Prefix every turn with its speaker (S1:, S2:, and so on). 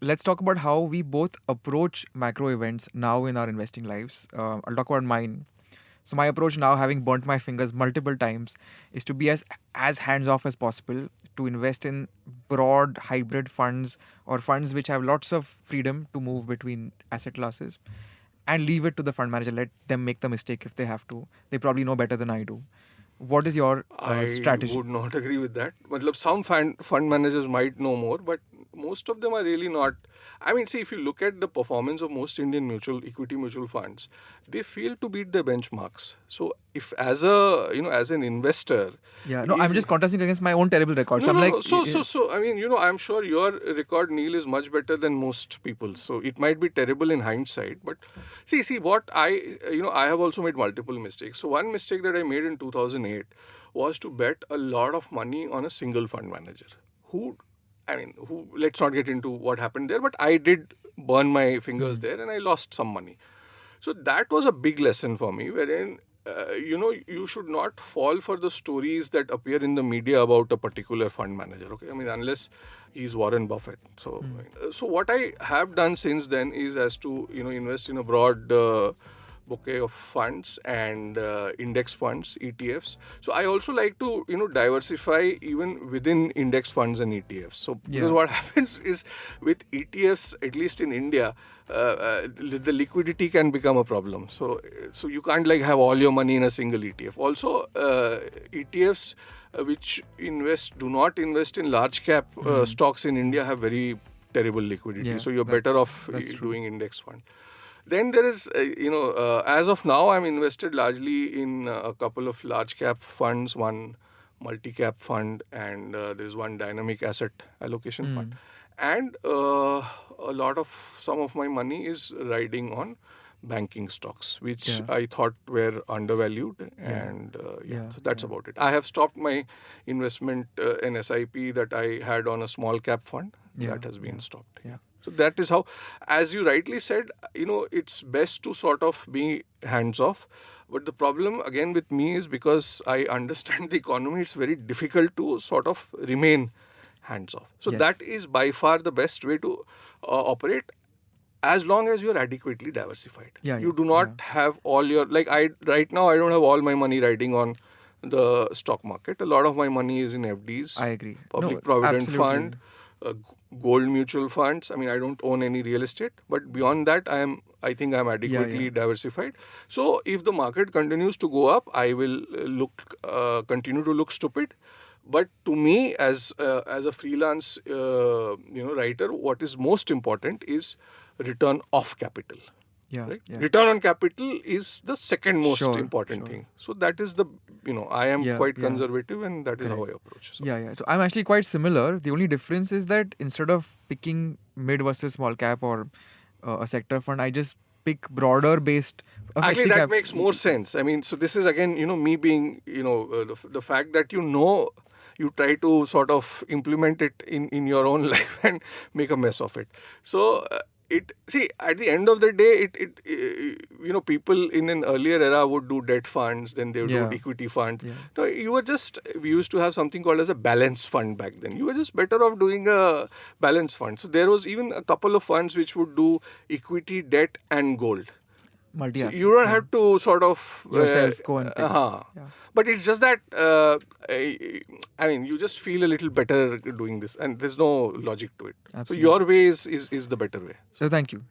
S1: let's talk about how we both approach macro events now in our investing lives. I'll talk about mine. So my approach now, having burnt my fingers multiple times, is to be as hands off as possible, to invest in broad hybrid funds or funds which have lots of freedom to move between asset classes, and leave it to the fund manager. Let them make the mistake if they have to. They probably know better than I do. What is your
S2: I
S1: strategy?
S2: would not agree with that. Matlab, some fund managers might know more, but most of them are really not. I mean, see, if you look at the performance of most Indian equity mutual funds, they fail to beat their benchmarks. So, if as an investor,
S1: Yeah, no, I'm
S2: if
S1: just contrasting against my own terrible records.
S2: no,
S1: I'm
S2: no,
S1: like,
S2: no. So, I mean, I'm sure your record, Neil, is much better than most people. So, it might be terrible in hindsight. But see, what I have also made multiple mistakes. So, one mistake that I made in 2008 was to bet a lot of money on a single fund manager let's not get into what happened there, but I did burn my fingers there and I lost some money. So that was a big lesson for me, wherein you should not fall for the stories that appear in the media about a particular fund manager. Okay, I mean, unless he's Warren Buffett. So what I have done since then is as to invest in a broad bouquet of funds and index funds, ETFs. So I also like to diversify even within index funds and ETFs. So because
S1: yeah,
S2: what happens is with ETFs, at least in India, the liquidity can become a problem. So you can't like have all your money in a single ETF. Also, ETFs which do not invest in large cap stocks in India have very terrible liquidity.
S1: yeah,
S2: So you're better off
S1: that's true.
S2: doing index fund. Then there is, as of now, I'm invested largely in a couple of large cap funds, one multi cap fund, and there's one dynamic asset allocation fund. And some of my money is riding on banking stocks, which
S1: Yeah.
S2: I thought were undervalued. And so that's about it. I have stopped my investment in SIP that I had on a small cap fund.
S1: Yeah,
S2: That has been stopped.
S1: yeah.
S2: So that is how, as you rightly said, it's best to sort of be hands off. But the problem again with me is because I understand the economy, it's very difficult to sort of remain hands off. So
S1: Yes.
S2: that is by far the best way to operate, as long as you're adequately diversified.
S1: Yeah,
S2: You
S1: yeah,
S2: do not have all your, like I right now, I don't have all my money riding on the stock market. A lot of my money is in FDs,
S1: I agree.
S2: public
S1: No,
S2: provident
S1: absolutely.
S2: fund, gold mutual funds. I mean, I don't own any real estate, but beyond that, I think I'm adequately
S1: Yeah.
S2: diversified. So if the market continues to go up, I will continue to look stupid. But to me, as a freelance writer, what is most important is return of capital.
S1: Yeah,
S2: Right?
S1: yeah.
S2: Return on capital is the second most
S1: Sure,
S2: important
S1: sure.
S2: thing. So that is I am
S1: Yeah,
S2: quite
S1: yeah.
S2: conservative, and that is how
S1: Correct.
S2: I approach. So.
S1: Yeah. So I'm actually quite similar. The only difference is that instead of picking mid versus small cap or a sector fund, I just pick broader based a
S2: Actually,
S1: flexi
S2: that
S1: cap.
S2: makes more sense. I mean, so this is again, me being, the fact that you try to sort of implement it in your own life and make a mess of it. So at the end of the day, people in an earlier era would do debt funds, then they would do
S1: Yeah.
S2: equity funds.
S1: Yeah.
S2: So we used to have something called as a balance fund back then. You were just better off doing a balance fund. So there was even a couple of funds which would do equity, debt, and gold.
S1: Multi
S2: So
S1: asset.
S2: you don't have to sort of
S1: Yourself go and pick. Yeah.
S2: but it's just that I mean, you just feel a little better doing this, and there's no logic to it. So
S1: Absolutely.
S2: your way is the better way.
S1: So thank you.